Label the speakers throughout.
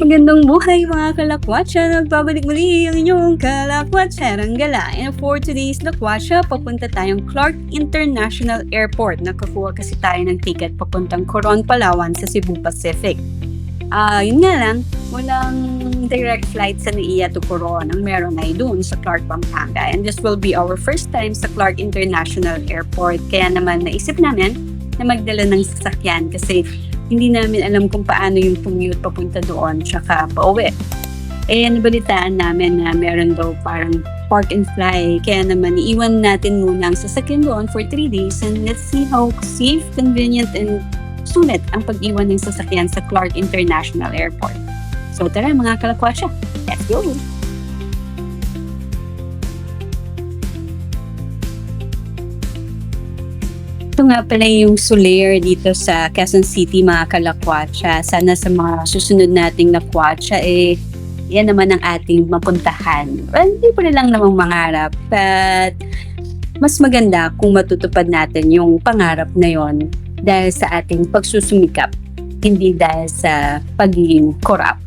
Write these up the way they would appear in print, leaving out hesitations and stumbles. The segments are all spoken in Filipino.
Speaker 1: Magandang buhay mga kalakwatsa! Nagbabalik muli ang inyong kalakwatserang gala. And for today's lakwatsa, papunta tayong Clark International Airport. Nakakuha kasi tayo ng ticket papuntang Coron, Palawan sa Cebu Pacific. Yun nga lang, walang direct flight sa NAIA to Coron. Ang meron ay doon sa Clark, Pampanga. And this will be our first time sa Clark International Airport. Kaya naman naisip namin na magdala ng sasakyan kasi hindi namin alam kung paano yung commute papunta doon tsaka pauwi. Nabalitaan namin na meron daw parang park and fly. Kaya naman iiwan natin muna ang sasakyan doon for 3 days and let's see how safe, convenient, and sulit ang pag-iwan ng sasakyan sa Clark International Airport. So tara mga kalakwasya, let's go! Ito nga pala yung Solaire dito sa Quezon City mga kalakwatsa. Sana sa mga susunod nating lakwatsa yan naman ang ating mapuntahan. Well, hindi pa lang namang mangarap, but mas maganda kung matutupad natin yung pangarap na yon dahil sa ating pagsusumikap, hindi dahil sa pagiging korap.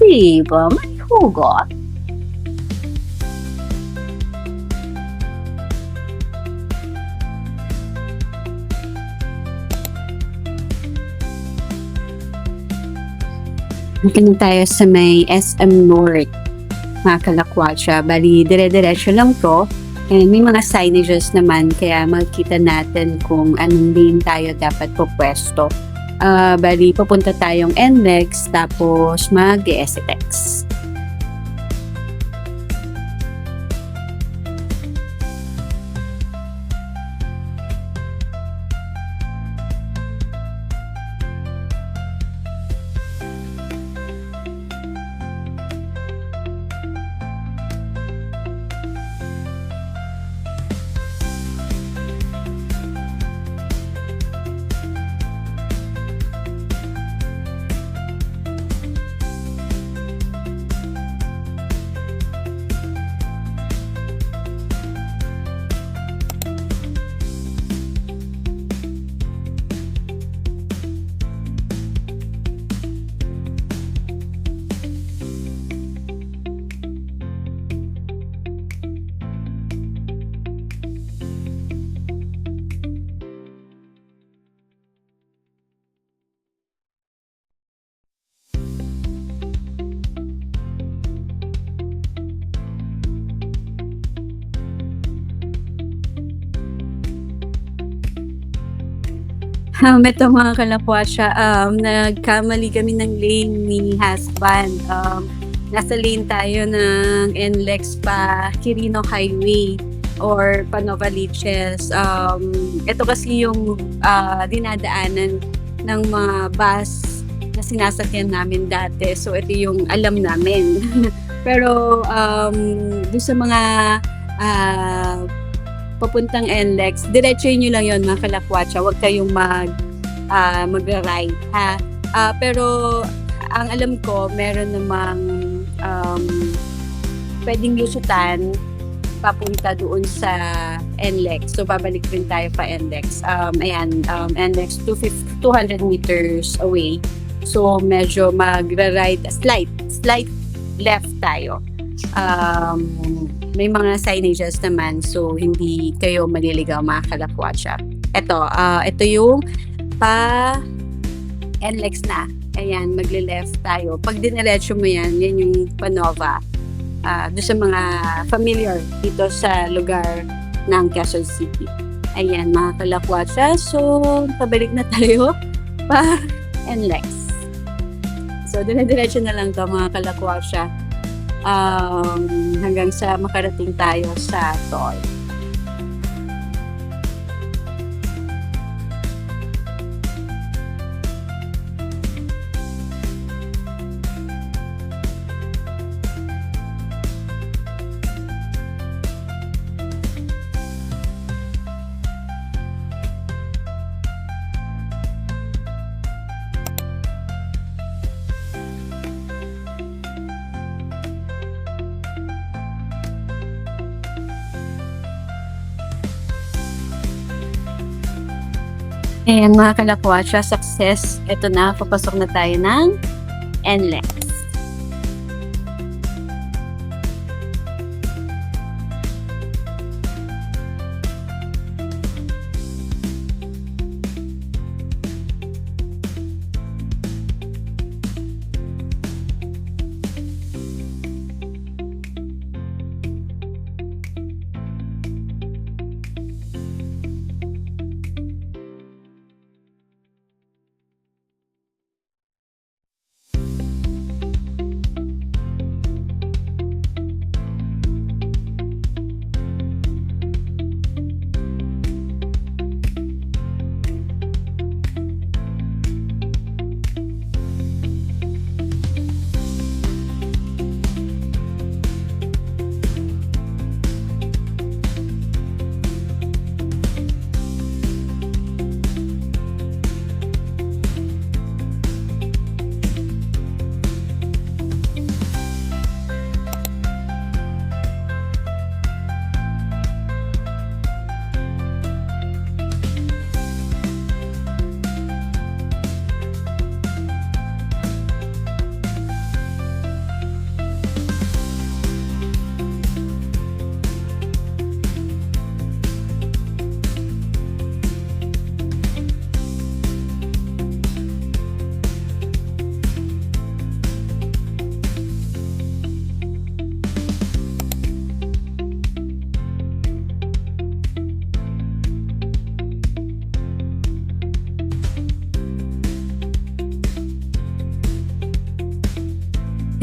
Speaker 1: Diba? May hugot. Dito tayo sa may SM North, mga kalakwatsa. Bali, dire-diretso lang to. And may mga signages naman, kaya makikita natin kung anong lane tayo dapat pupwesto. Bali, papunta tayong NLEX, tapos mag-SLEX. Ito mga kalakwatsa, nagkamali kami ng lane ni husband. Nasa lane tayo ng NLEX pa Quirino Highway or Novaliches. Ito kasi yung dinadaanan ng mga bus na sinasakyan namin dati. So ito yung alam namin. Pero doon sa mga papuntang NLEX, diretsuhin nyo lang yon mga kalakwatsa, huwag kayong magra-ride ha. Pero ang alam ko, meron namang pwedeng lusutan papunta doon sa NLEX. So babalik rin tayo pa NLEX. NLEX 200 meters away. So medyo magra-ride, slight left tayo. May mga signages naman, so hindi kayo maliligaw mga kalakwatsa. Ito yung pa NLEX na. Ayan, magle-left tayo. Pag diniretso mo yan yung Panova. Doon sa mga familiar dito sa lugar ng Quezon City. Ayan, mga kalakwatsa. So, pabalik na tayo pa NLEX. So, dire-diretso na lang to mga kalakwatsa. Hanggang sa makarating tayo sa toll. Ayan mga kalakwatsa, success. Ito na, papasok na tayo ng NLEX.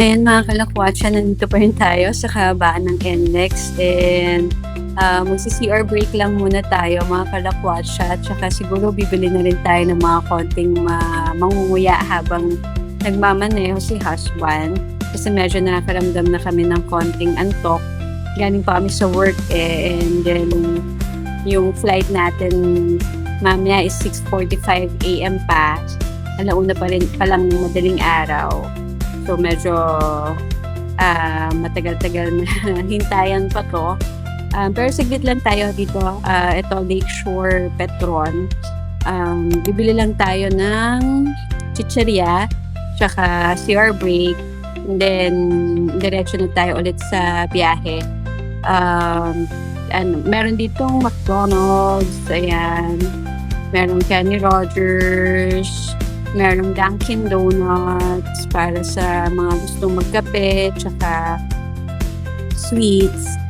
Speaker 1: Ayan mga kalakwatsa, nandito pa rin tayo sa kahabaan ng NLEX and magsi-CR break lang muna tayo mga kalakwatsa, at saka siguro bibili na rin tayo ng mga konting mangunguya habang nagmamaneho si husband kasi medyo nakakaramdam na kami ng konting antok. Galing pa kami sa work and then yung flight natin mamaya is 6:45 AM pa. Alauna pa rin palang madaling araw. So medyo matagal-tagal na hintayan pa 'to. Pero saglit lang tayo dito. Ito Lakeshore Petron. Bibili lang tayo ng chicheria tsaka CR break, and then diretso na tayo ulit sa biyahe. Meron ditong McDonald's, ayan. Merong Kenny Rogers, merong Dunkin Donuts para sa mga gustong magkape, tsaka sweets.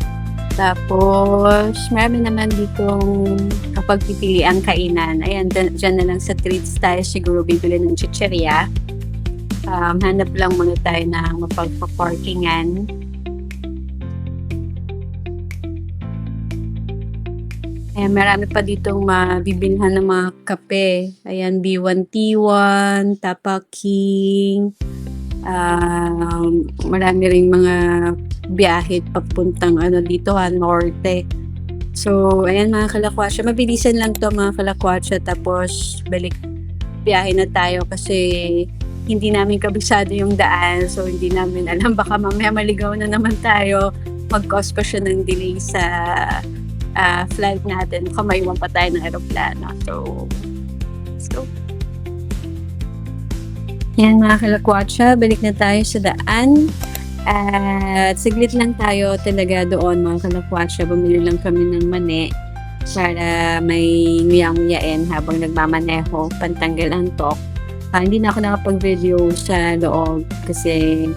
Speaker 1: Tapos, marami naman ditong kapag pipili ang kainan. Ayan, dyan na lang sa treats tayo siguro bibili ng chicheria. Hanap lang muna tayo na mapagpa-parkingan. Ayan, marami pa ditong mabibilhan ng mga kape. Ayan, B1T1, Tapa King. Marami ring mga biyahe papuntang dito Norte. So, ayan mga kalakwatsa. Mabilisan lang to mga kalakwatsa. Tapos, biyahe na tayo kasi hindi namin kabisado yung daan. So, hindi namin alam. Baka mamaya maligaw na naman tayo. Mag-cause pa siya ng delay sa flight natin. Baka maiwan pa tayo ng aeroplano. So, let's go. Yan mga kalakwatsa, balik na tayo sa daan. At saglit lang tayo talaga doon mga kalakwatsa. Bumili lang kami ng mani para may nguyang-nguyain habang nagmamaneho, pantanggal ang tok. Hindi na ako nakapag-video sa loob kasi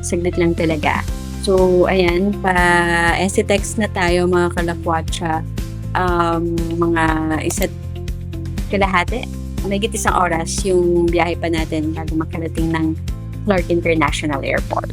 Speaker 1: saglit lang talaga. So, ayan, pa-STX na tayo mga kalakwatsa. Mga isa't kalahati, mahigit isang oras yung biyahe pa natin bago makarating ng Clark International Airport.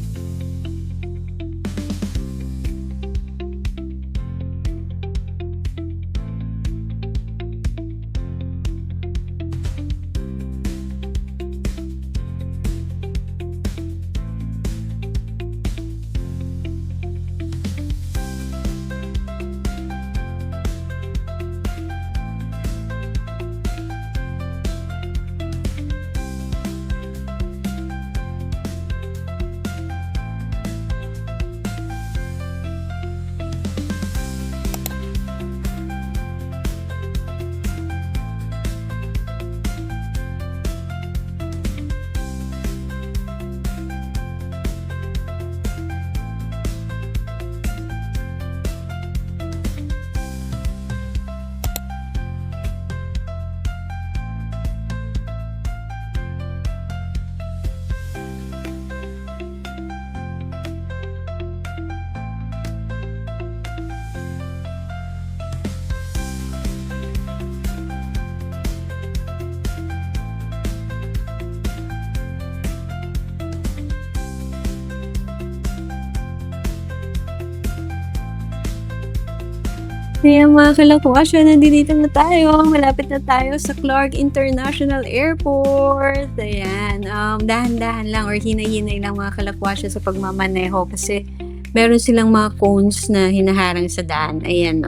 Speaker 1: Kaya mga kalakwatsa, nandito na tayo. Malapit na tayo sa Clark International Airport. Ayan, dahan-dahan lang or hinay-hinay lang mga kalakwatsa sa pagmamaneho kasi meron silang mga cones na hinaharang sa daan. Ayan,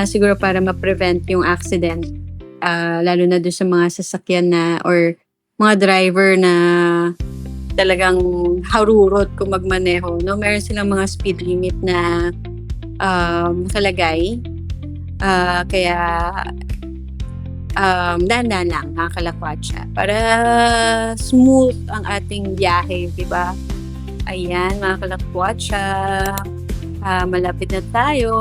Speaker 1: siguro para ma-prevent yung accident. Lalo na doon sa mga sasakyan na or mga driver na talagang harurot kung magmaneho. No? Meron silang mga speed limit na nakalagay. Kaya dahan-dahan lang mga kalakwatsa para smooth ang ating biyahe, di ba? Ayan mga kalakwatsa, malapit na tayo.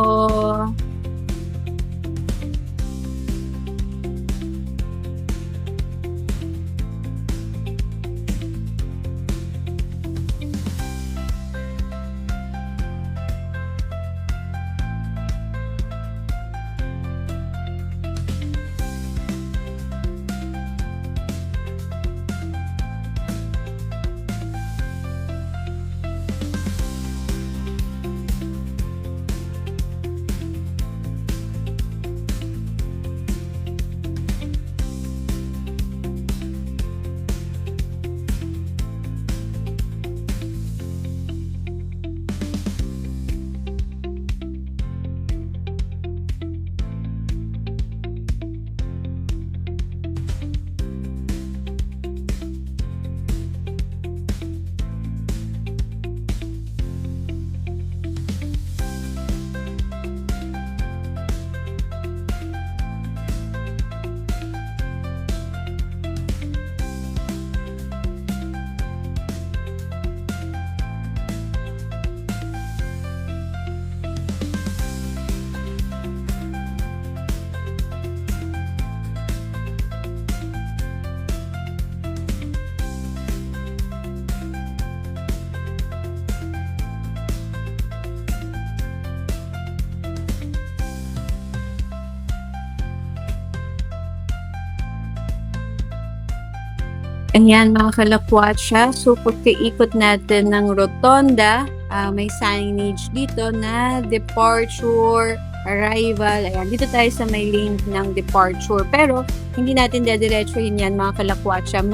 Speaker 1: Ayan mga kalakwatsa, so pagkaikot natin ng rotonda, may signage dito na departure, arrival. Ayan, dito tayo sa may lane ng departure. Pero hindi natin dediretsuhin yan mga kalakwatsa.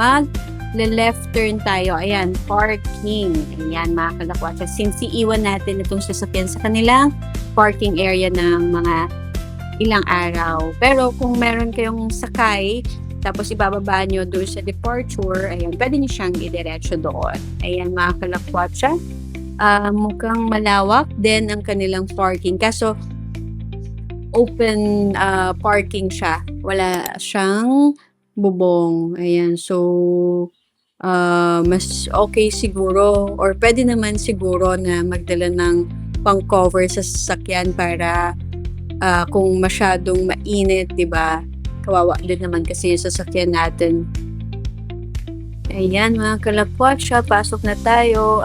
Speaker 1: Left turn tayo. Ayan, parking. Ayan mga kalakwatsa. Since iiwan natin itong sasakyan sa kanilang parking area ng mga ilang araw. Pero kung meron kayong sakay, tapos ibababa nyo doon sa departure, ayan, pwede nyo siyang idiretso doon. Ayan mga kalakwatsa. Mukhang malawak din ang kanilang parking. Kaso, open parking siya. Wala siyang bubong. Ayan, so, mas okay siguro, or pwede naman siguro na magdala ng pang-cover sa sasakyan para kung masyadong mainit, di ba? Kawawa din naman kasi yung sasakyan natin. Ayan mga kalakwatsa, pasok na tayo.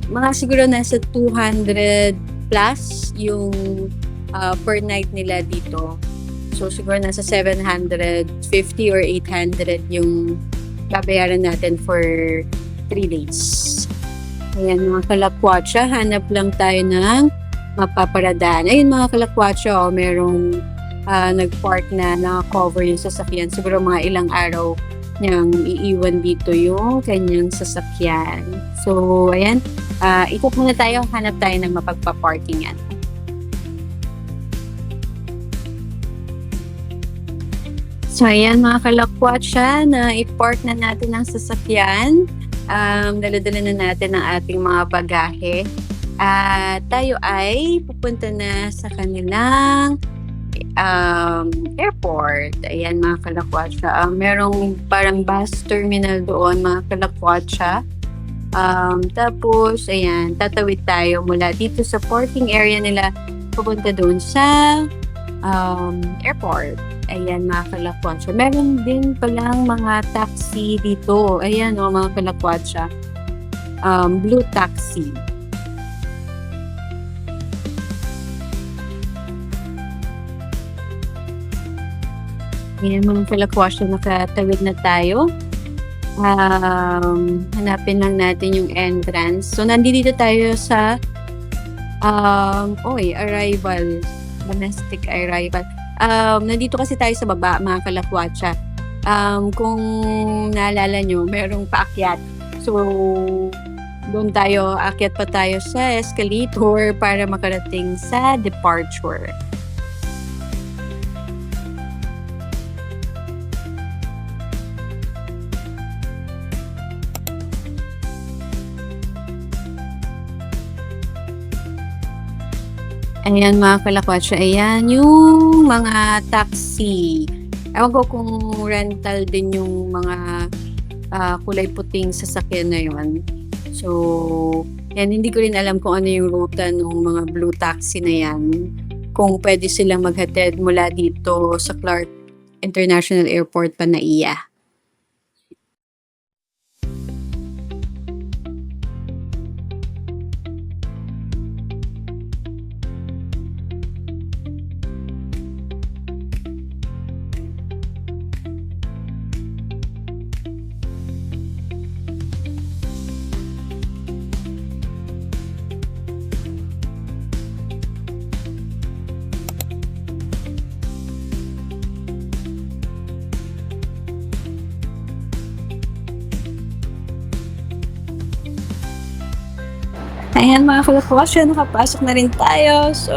Speaker 1: Mga siguro nasa 200 plus yung per night nila dito. So siguro nasa 750 or 800 yung babayaran natin for 3 days. Ayan mga kalakwatsa, hanap lang tayo ng mapaparadaan. Ayun mga kalakwatsa, merong nag-park na naka-cover yung sasakyan. Siguro mga ilang araw niyang iiwan dito yung kanyang sasakyan. So, ayan. Ikot muna tayo. Hanap tayo ng mapagpa-parkingan. So, ayan mga kalakwatsa, na i-park na natin ang sasakyan. Dala-dala na natin ang ating mga bagahe. Tayo ay pupunta na sa kanilang airport. Ayan mga kalakwatsa. Merong parang bus terminal doon mga kalakwatsa. Tapos, ayan, tatawid tayo mula dito sa parking area nila pupunta doon sa airport. Ayan mga kalakwatsa. Meron din palang mga taxi dito. Ayan mga kalakwatsa. Blue taxi. Ayan mga kalakwatsa, nakatawid na tayo. Hanapin lang natin yung entrance. So, nandito tayo sa arrival. Domestic arrival. Nandito kasi tayo sa baba, mga kalakwatsa. Kung naalala nyo, merong paakyat. So, doon tayo, akyat pa tayo sa escalator para makarating sa departure. Ayan mga kalakwatsa, ayan yung mga taxi. Ewan ko kung rental din yung mga kulay puting sasakyan na yun. So, yan, hindi ko rin alam kung ano yung ruta ng mga blue taxi na yan. Kung pwede silang maghatid mula dito sa Clark International Airport, Panaiya. Ayan mga kalakwatsa, nakapasok na rin tayo. So,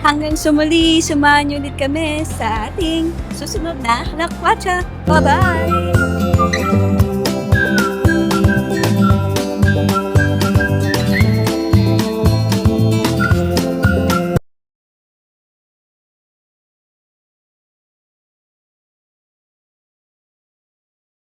Speaker 1: hanggang sumuli, samahan niyo ulit kami sa ating susunod na kalakwatsa. Bye-bye!